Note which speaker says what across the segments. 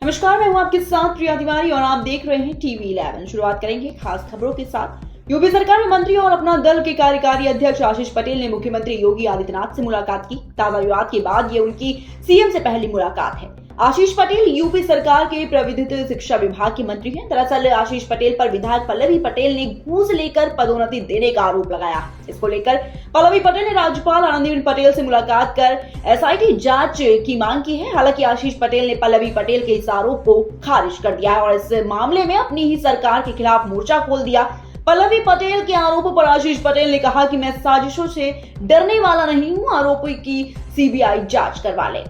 Speaker 1: नमस्कार, मैं हूं आपके साथ प्रिया तिवारी और आप देख रहे हैं टीवी 11। शुरुआत करेंगे खास खबरों के साथ। यूपी सरकार में मंत्री और अपना दल के कार्यकारी अध्यक्ष आशीष पटेल ने मुख्यमंत्री योगी आदित्यनाथ से मुलाकात की। ताजा विवाद के बाद ये उनकी सीएम से पहली मुलाकात है। आशीष पटेल यूपी सरकार के प्रविधित शिक्षा विभाग के मंत्री हैं। दरअसल आशीष पटेल पर विधायक पल्लवी पटेल ने घूस लेकर पदोन्नति देने का आरोप लगाया। इसको लेकर पल्लवी पटेल ने राज्यपाल आनंदीबेन पटेल से मुलाकात कर एसआईटी जांच की मांग की है। हालांकि आशीष पटेल ने पल्लवी पटेल के इस आरोप को खारिज कर दिया है और इस मामले में अपनी ही सरकार के खिलाफ मोर्चा खोल दिया। पल्लवी पटेल के आरोपों पर आशीष पटेल ने कहा कि मैं साजिशों से डरने वाला नहीं हूं, आरोपों की सीबीआई जांच करवा ले।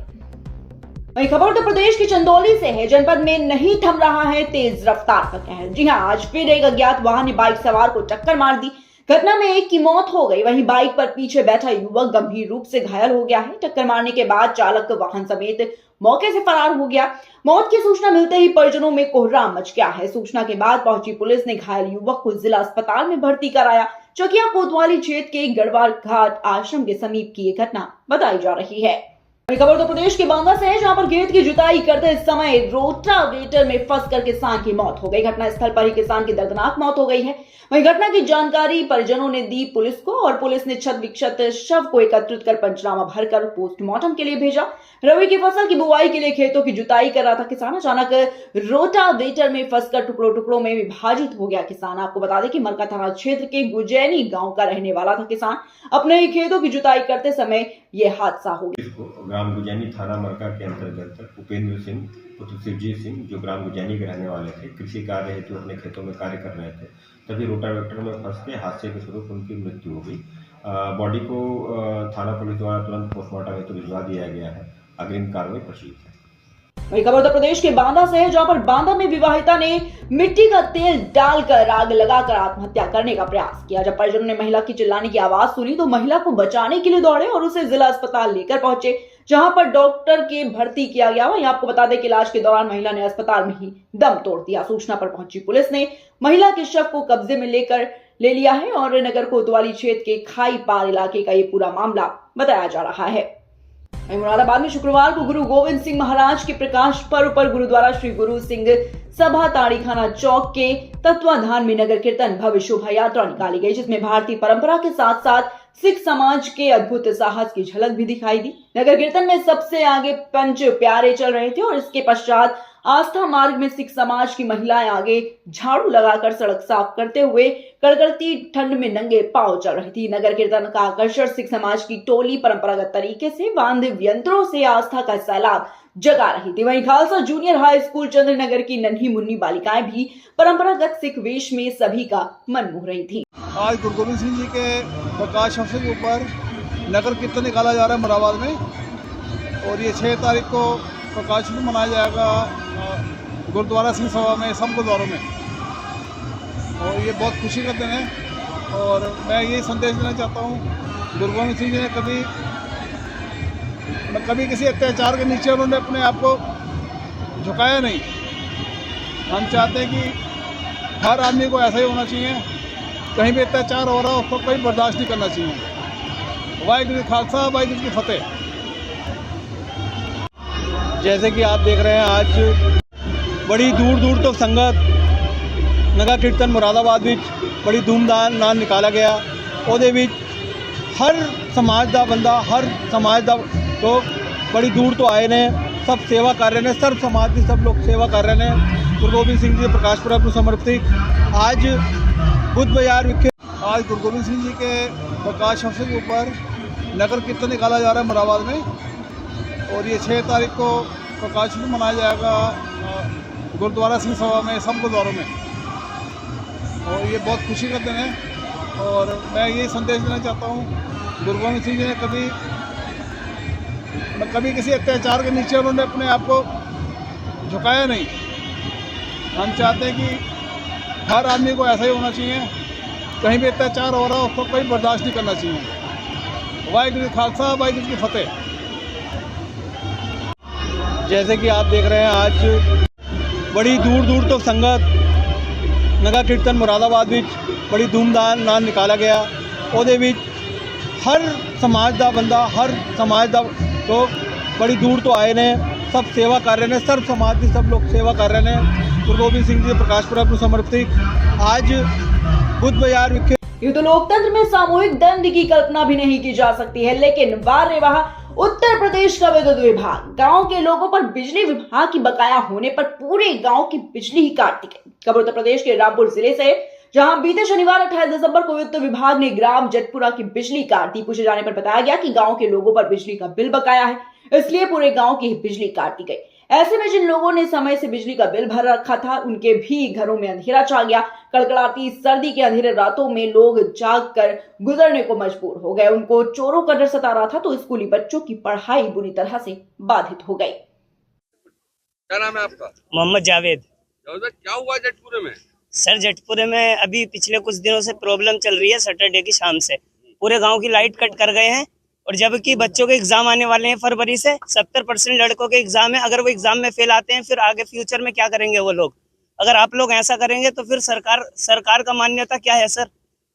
Speaker 1: वहीं खबर उत्तर प्रदेश के चंदौली से है। जनपद में नहीं थम रहा है तेज रफ्तार का कहर। जी हां, आज फिर एक अज्ञात वाहन ने बाइक सवार को टक्कर मार दी। घटना में एक की मौत हो गई, वहीं बाइक पर पीछे बैठा युवक गंभीर रूप से घायल हो गया है। टक्कर मारने के बाद चालक वाहन समेत मौके से फरार हो गया। मौत की सूचना मिलते ही परिजनों में कोहराम मच गया है। सूचना के बाद पहुंची पुलिस ने घायल युवक को जिला अस्पताल में भर्ती कराया। चकिया कोतवाली क्षेत्र के गढ़वाल घाट आश्रम के समीप की ये घटना बताई जा रही है। खबर उत्तर प्रदेश के बांदा से है, जहां पर खेत की जुताई करते समय रोटावेटर में फंसकर किसान की मौत हो गई। घटनास्थल पर ही किसान की दर्दनाक मौत हो गई है। वहीं घटना की जानकारी परिजनों ने दी पुलिस को और पुलिस ने क्षत विक्षत शव को एकत्रित कर पंचनामा भरकर पोस्टमार्टम के लिए भेजा। रबी की फसल की बुआई के लिए खेतों की जुताई कर रहा था किसान, अचानक रोटावेटर में फंसकर टुकड़ों टुकड़ों में विभाजित हो गया किसान। आपको बता दें कि मरका थाना क्षेत्र के गुजैनी गांव का रहने वाला था किसान। अपने ही खेतों की जुताई करते समय यह हादसा हो गया।
Speaker 2: ग्राम गुजैनी थाना मरका के अंतर्गत उपेंद्र सिंह पुत्र शिवजीत सिंह, जो ग्राम गुजैनी के रहने वाले थे, कृषि कार्य हेतु अपने खेतों में कार्य कर रहे थे, तभी रोटावेटर में फंस के हादसे के स्वरूप उनकी मृत्यु हो गई। बॉडी को थाना पुलिस द्वारा तुरंत पोस्टमार्टम हेतु भिजवा दिया गया है। अग्रिम कार्रवाई प्रचलित है।
Speaker 1: वही खबर उत्तर प्रदेश के बांदा से है, जहां पर बांदा में विवाहिता ने मिट्टी का तेल डालकर आग लगाकर आत्महत्या करने का प्रयास किया। जब परिजनों ने महिला की चिल्लाने की आवाज सुनी तो महिला को बचाने के लिए दौड़े और उसे जिला अस्पताल लेकर पहुंचे, जहां पर डॉक्टर के भर्ती किया गया। वहीं आपको बता दें कि इलाज के दौरान महिला ने अस्पताल में ही दम तोड़ दिया। सूचना पर पहुंची पुलिस ने महिला के शव को कब्जे में ले लिया है और नगर कोतवाली क्षेत्र के खाई पार इलाके का ये पूरा मामला बताया जा रहा है। मुरादाबाद में शुक्रवार को गुरु गोविंद सिंह महाराज के प्रकाश पर्व पर गुरुद्वारा श्री गुरु सिंह सभा ताड़ीखाना चौक के तत्वाधान में नगर कीर्तन भव्य शोभा यात्रा निकाली गई, जिसमें भारतीय परंपरा के साथ साथ सिख समाज के अद्भुत साहस की झलक भी दिखाई दी। नगर कीर्तन में सबसे आगे पंच प्यारे चल रहे थे और इसके पश्चात आस्था मार्ग में सिख समाज की महिलाएं आगे झाड़ू लगाकर सड़क साफ करते हुए कड़कड़ती ठंड में नंगे पांव चल रही थी। नगर कीर्तन का आकर्षण सिख समाज की टोली परंपरागत तरीके से वाद्य यंत्रों से आस्था का सैलाब जगा रही थी। वहीं Khalsa junior high school Chandranagar की नन्ही मुन्नी बालिकाएं भी परंपरागत सिख वेश में सभी का मन मोह रही थी।
Speaker 3: आज गुरु गोविंद सिंह जी के प्रकाश अवसर के ऊपर नगर कीर्तन निकाला जा रहा है मुरादाबाद में, और ये 6 तारीख को प्रकाश मनाया जाएगा गुरुद्वारा सिंह सभा में, सब गुरुद्वारों में। और ये बहुत खुशी का दिन है और मैं यही संदेश देना चाहता हूँ, गुरु गोविंद सिंह जी ने कभी किसी अत्याचार के नीचे उन्होंने अपने आप को झुकाया नहीं। हम चाहते हैं कि हर आदमी को ऐसा ही होना चाहिए, कहीं भी अत्याचार हो रहा हो उसको कोई बर्दाश्त नहीं करना चाहिए। वाहिगुरू खालसा वाहिगुरू की फतेह। जैसे कि आप देख रहे हैं, आज बड़ी दूर दूर तक संगत नगर कीर्तन मुरादाबाद विच बड़ी धूमधाम नाल निकाला गया। ਉਹਦੇ ਵਿੱਚ हर समाज का बंदा, हर समाज का लोग बड़ी दूर तो आए ने, सब सेवा कर रहे हैं, सर्व समाज की सब लोग सेवा कर रहे हैं। गुरु गोबिंद सिंह जी प्रकाश पुरब को समर्पित आज बुद्ध बाजार विखे आज गुरु गोबिंद सिंह जी के प्रकाश अवसर के ऊपर नगर कीर्तन निकाला जा रहा है मुरादाबाद में, और ये 6 तारीख को प्रकाश मनाया जाएगा गुरुद्वारा सिंह सभा में, सब गुरुद्वारों में। और ये बहुत खुशी का दिन है और मैं यही संदेश देना चाहता हूँ, गुरु गोविंद सिंह जी ने कभी किसी अत्याचार के नीचे उन्होंने अपने आप को झुकाया नहीं। हम चाहते हैं कि हर आदमी को ऐसा ही होना चाहिए, कहीं भी अत्याचार हो रहा हो उसको कोई बर्दाश्त नहीं करना चाहिए। वाहिगुरू खालसा वाहिगुरू की फतेह। जैसे कि आप देख रहे हैं, आज बड़ी दूर दूर तक संगत नगर कीर्तन मुरादाबाद विच बड़ी धूमधाम नाल निकाला गया। ਉਹਦੇ ਵਿੱਚ हर समाज का बंदा, हर समाज का लोग बड़ी दूर तो आए ने, सब सेवा कर रहे हैं, सर्व समाज की सब लोग सेवा कर रहे हैं। गुरु गोबिंद सिंह जी के प्रकाश पुरब को समर्पित आज बुद्ध बाजार विखे
Speaker 1: यूं तो लोकतंत्र में सामूहिक दंड की कल्पना भी नहीं की जा सकती है, लेकिन वार रे वाह, उत्तर प्रदेश का विद्युत विभाग गांव के लोगों पर बिजली विभाग की बकाया होने पर पूरे गांव की बिजली ही काट दी गई। खबर उत्तर प्रदेश के रामपुर जिले से, जहां बीते शनिवार 28 दिसंबर को विद्युत विभाग ने ग्राम जटपुरा की बिजली काट दी। पूछे जाने पर बताया गया कि गांव के लोगों पर बिजली का बिल बकाया है, इसलिए पूरे गांव की बिजली काट दी गई। ऐसे में जिन लोगों ने समय से बिजली का बिल भर रखा था, उनके भी घरों में अंधेरा छा गया। कड़कड़ाती सर्दी के अंधेरे रातों में लोग जाग कर गुजरने को मजबूर हो गए। उनको चोरों का डर सता रहा था, तो स्कूली बच्चों की पढ़ाई बुरी तरह से बाधित हो गई।
Speaker 4: क्या नाम है आपका?
Speaker 5: मोहम्मद जावेद।
Speaker 4: क्या हुआ जटपुरे में?
Speaker 5: सर जटपुरे में अभी पिछले कुछ दिनों से प्रॉब्लम चल रही है। सैटरडे की शाम से पूरे गांव की लाइट कट कर गए हैं, और जबकि बच्चों के एग्जाम आने वाले हैं फरवरी से। 70% लड़कों के एग्जाम है। अगर वो एग्जाम में फेल आते हैं, फिर आगे फ्यूचर में क्या करेंगे वो लोग? अगर आप लोग ऐसा करेंगे तो फिर सरकार का मान्यता क्या है सर?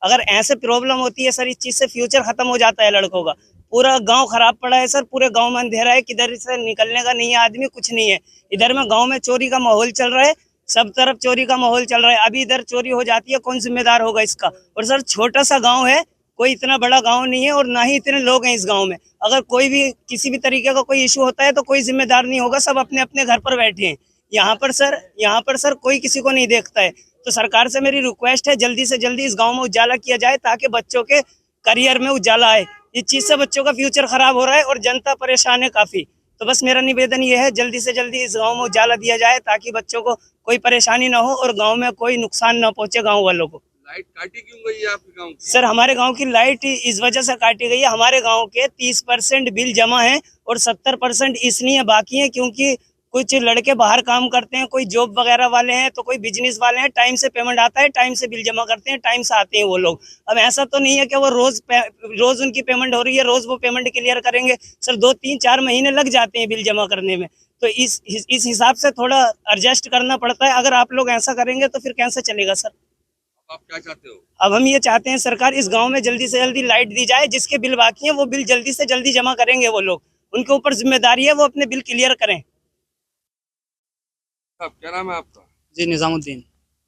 Speaker 5: अगर ऐसे प्रॉब्लम होती है सर, इस चीज से फ्यूचर खत्म हो जाता है लड़कों का। पूरा गांव खराब पड़ा है सर, पूरे गांव में अंधेरा है, किधर से निकलने का नहीं है आदमी, कुछ नहीं है। इधर में गांव में चोरी का माहौल चल रहा है, सब तरफ चोरी का माहौल चल रहा है। अभी इधर चोरी हो जाती है, कौन जिम्मेदार होगा इसका? और सर छोटा सा गाँव है, कोई इतना बड़ा गांव नहीं है, और ना ही इतने लोग हैं इस गांव में। अगर कोई भी किसी भी तरीके का कोई इशू होता है तो कोई जिम्मेदार नहीं होगा, सब अपने अपने घर पर बैठे हैं। यहाँ पर सर कोई किसी को नहीं देखता है। तो सरकार से मेरी रिक्वेस्ट है, जल्दी से जल्दी इस गांव में उजाला किया जाए, ताकि बच्चों के करियर में उजाला आए। इस चीज से बच्चों का फ्यूचर खराब हो रहा है और जनता परेशान है काफी। तो बस मेरा निवेदन ये है, जल्दी से जल्दी इस गाँव में उजाला दिया जाए, ताकि बच्चों को कोई परेशानी ना हो और गाँव में कोई नुकसान ना पहुंचे गाँव वालों को।
Speaker 4: लाइट काटी क्यों गई है आपके गांव की?
Speaker 5: सर हमारे गांव की लाइट इस वजह से काटी गई है, हमारे गांव के 30% बिल जमा है और 70% इसलिए बाकी है क्योंकि कुछ लड़के बाहर काम करते हैं, कोई जॉब वगैरह वाले हैं, तो कोई बिजनेस वाले हैं। टाइम से पेमेंट आता है, टाइम से बिल जमा करते हैं, टाइम से आते हैं वो लोग। अब ऐसा तो नहीं है कि वो रोज उनकी पेमेंट हो रही है, रोज वो पेमेंट क्लियर करेंगे। सर 2-3-4 महीने लग जाते हैं बिल जमा करने में। तो इस हिसाब से थोड़ा एडजस्ट करना पड़ता है। अगर आप लोग ऐसा करेंगे तो फिर कैसे चलेगा सर?
Speaker 4: आप क्या चाहते हो?
Speaker 5: अब हम ये चाहते हैं सरकार इस गांव में जल्दी से जल्दी लाइट दी जाए। जिसके बिल बाकी हैं वो बिल जल्दी से जल्दी जमा करेंगे वो लोग, उनके ऊपर जिम्मेदारी है, वो अपने बिल क्लियर करें।
Speaker 4: क्या नाम है आपका?
Speaker 6: जी निजामुद्दीन।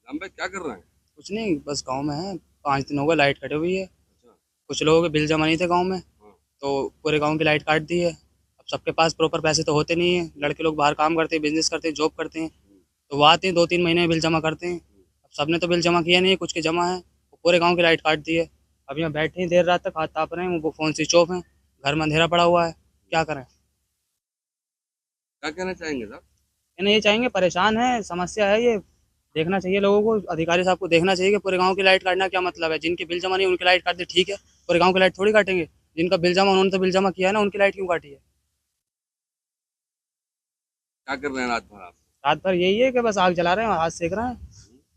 Speaker 4: भाई क्या कर रहे हैं?
Speaker 6: कुछ नहीं, बस गांव में है। 5 दिन हो गए लाइट कटी हुई है।
Speaker 4: अच्छा।
Speaker 6: कुछ लोगों के बिल जमा नहीं थे गांव में, तो पूरे गांव की लाइट काट दी है। अब सबके पास प्रॉपर पैसे तो होते नहीं है। लड़के लोग बाहर काम करते हैं, बिजनेस करते हैं, जॉब करते हैं, तो वो आते हैं 2-3 महीने में बिल जमा करते हैं। अब सबने तो बिल जमा किया नहीं है, कुछ के जमा है। पूरे गाँव की लाइट काट दी है। अब यहाँ बैठे हैं देर रात तक, हाथ ताप रहे हैं, वो फ़ोन स्विच ऑफ है, घर में अंधेरा पड़ा हुआ है, क्या करें?
Speaker 4: क्या कहना चाहेंगे साहब?
Speaker 6: कहना ये चाहेंगे, परेशान है, समस्या है ये। देखना चाहिए लोगों को, अधिकारी साहब को देखना चाहिए कि पूरे गांव की लाइट काटना क्या मतलब है। जिनके बिल जमा नहीं उनकी लाइट काट दे, ठीक है, पूरे गांव की लाइट थोड़ी काटेंगे। जिनका बिल जमा, उन्होंने तो बिल जमा किया है ना, उनकी लाइट क्यों काटी है?
Speaker 4: क्या कर रहे हैं रात भर आप?
Speaker 6: रात भर यही है कि बस आग जला रहे हैं, हाथ सेक रहे हैं।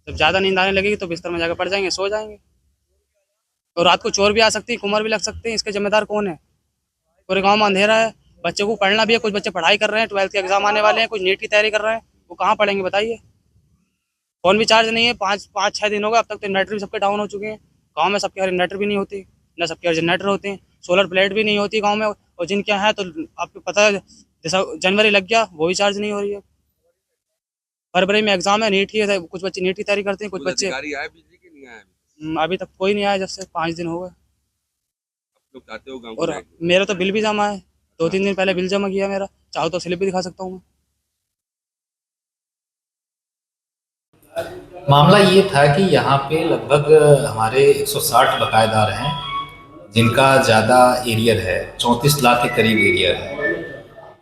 Speaker 6: जब ज़्यादा नींद आने लगेगी तो बिस्तर में जाकर पड़ जाएंगे, सो जाएंगे। तो रात को चोर भी आ सकती है, कुमार भी लग सकते हैं, इसके जिम्मेदार कौन है? पूरे गाँव में अंधेरा है, बच्चों को पढ़ना भी है। कुछ बच्चे पढ़ाई कर रहे हैं, 12th के एग्जाम आने वाले हैं, कुछ नीट की तैयारी कर रहे हैं, वो कहाँ पढ़ेंगे बताइए? फोन भी चार्ज नहीं है, 5-6 दिन हो गए, अब तक तो इन्वर्टर भी सबके डाउन हो चुके हैं। गांव में सबके घर इन्वर्टर भी नहीं होती, न सबके घर जनरेटर होते हैं, सोलर प्लेट भी नहीं होती गांव में। और जिनके है तो आपको पता है, जैसा जनवरी लग गया वो भी चार्ज नहीं हो रही है। फरवरी में एग्जाम है नीट की, कुछ बच्चे नीट की तैयारी करते हैं, कुछ बच्चे।
Speaker 4: अधिकारी आए बिजली के? नहीं आए
Speaker 6: अभी तक कोई नहीं आया, जब से 5 दिन हो गए।
Speaker 4: आप लोग चाहते हो गाँव
Speaker 6: और मेरा तो बिल भी जमा है, 2-3 दिन पहले बिल जमा किया मेरा, चाहो तो स्लिप भी दिखा सकता हूँ मैं।
Speaker 7: मामला ये था कि यहाँ पे लगभग हमारे 160 बकायेदार हैं, जिनका ज़्यादा एरियर है, 34 लाख के करीब एरियर है।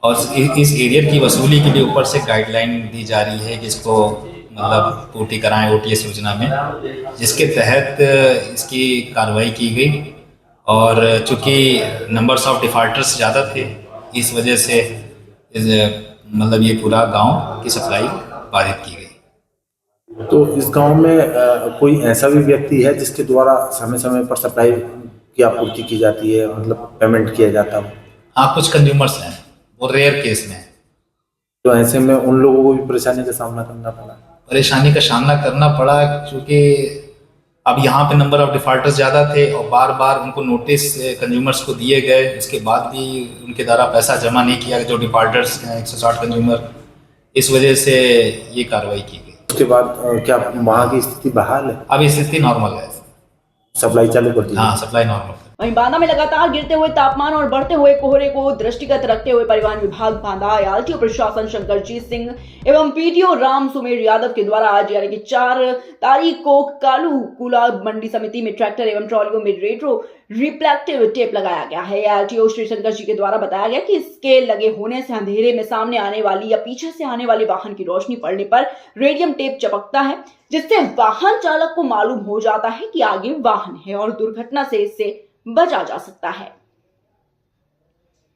Speaker 7: और इस एरियर की वसूली के लिए ऊपर से गाइडलाइन दी जा रही है कि इसको मतलब पूर्ति कराएं OTS योजना में, जिसके तहत इसकी कार्रवाई की गई। और चूँकि नंबर्स ऑफ डिफॉल्टर्स ज़्यादा थे, इस वजह से मतलब ये पूरा गांव की सप्लाई बाधित की गई।
Speaker 8: तो इस गांव में कोई ऐसा भी व्यक्ति है जिसके द्वारा समय समय पर सप्लाई की आपूर्ति की जाती है, मतलब पेमेंट किया जाता हो?
Speaker 7: हाँ, कुछ कंज्यूमर्स हैं, वो रेयर केस में है।
Speaker 8: तो ऐसे में उन लोगों को भी परेशानी का सामना करना पड़ा?
Speaker 7: परेशानी का सामना करना पड़ा, क्योंकि अब यहाँ पे नंबर ऑफ डिफॉल्टर्स ज़्यादा थे और बार बार उनको नोटिस कंज्यूमर्स को दिए गए, उसके बाद भी उनके द्वारा पैसा जमा नहीं किया जो डिफॉल्टर्स हैं 160 कंज्यूमर, इस वजह से ये कार्रवाई की गई।
Speaker 8: उसके बाद क्या वहाँ की स्थिति बहाल है?
Speaker 7: अब स्थिति नॉर्मल है,
Speaker 8: सप्लाई चालू कर दी?
Speaker 7: हाँ, सप्लाई नॉर्मल।
Speaker 1: वहीं बांदा में लगातार गिरते हुए तापमान और बढ़ते हुए कोहरे को दृष्टिगत रखते हुए परिवहन विभाग बांदा, आरटीओ प्रशासन शंकरजीत सिंह एवं पीडीओ राम सुमेर यादव के द्वारा आज यानी कि 4 तारीख को कालू कुला मंडी समिति में ट्रैक्टर एवं ट्रॉलियों में रेट्रो रिफ्लेक्टिव टेप लगाया गया है। आरटीओ श्री शंकर जी के द्वारा बताया गया कि इसके लगे होने से अंधेरे में सामने आने वाली या पीछे से आने वाले वाहन की रोशनी पड़ने पर रेडियम टेप चपकता है, जिससे वाहन चालक को मालूम हो जाता है कि आगे वाहन है और दुर्घटना से इससे बचा जा सकता है।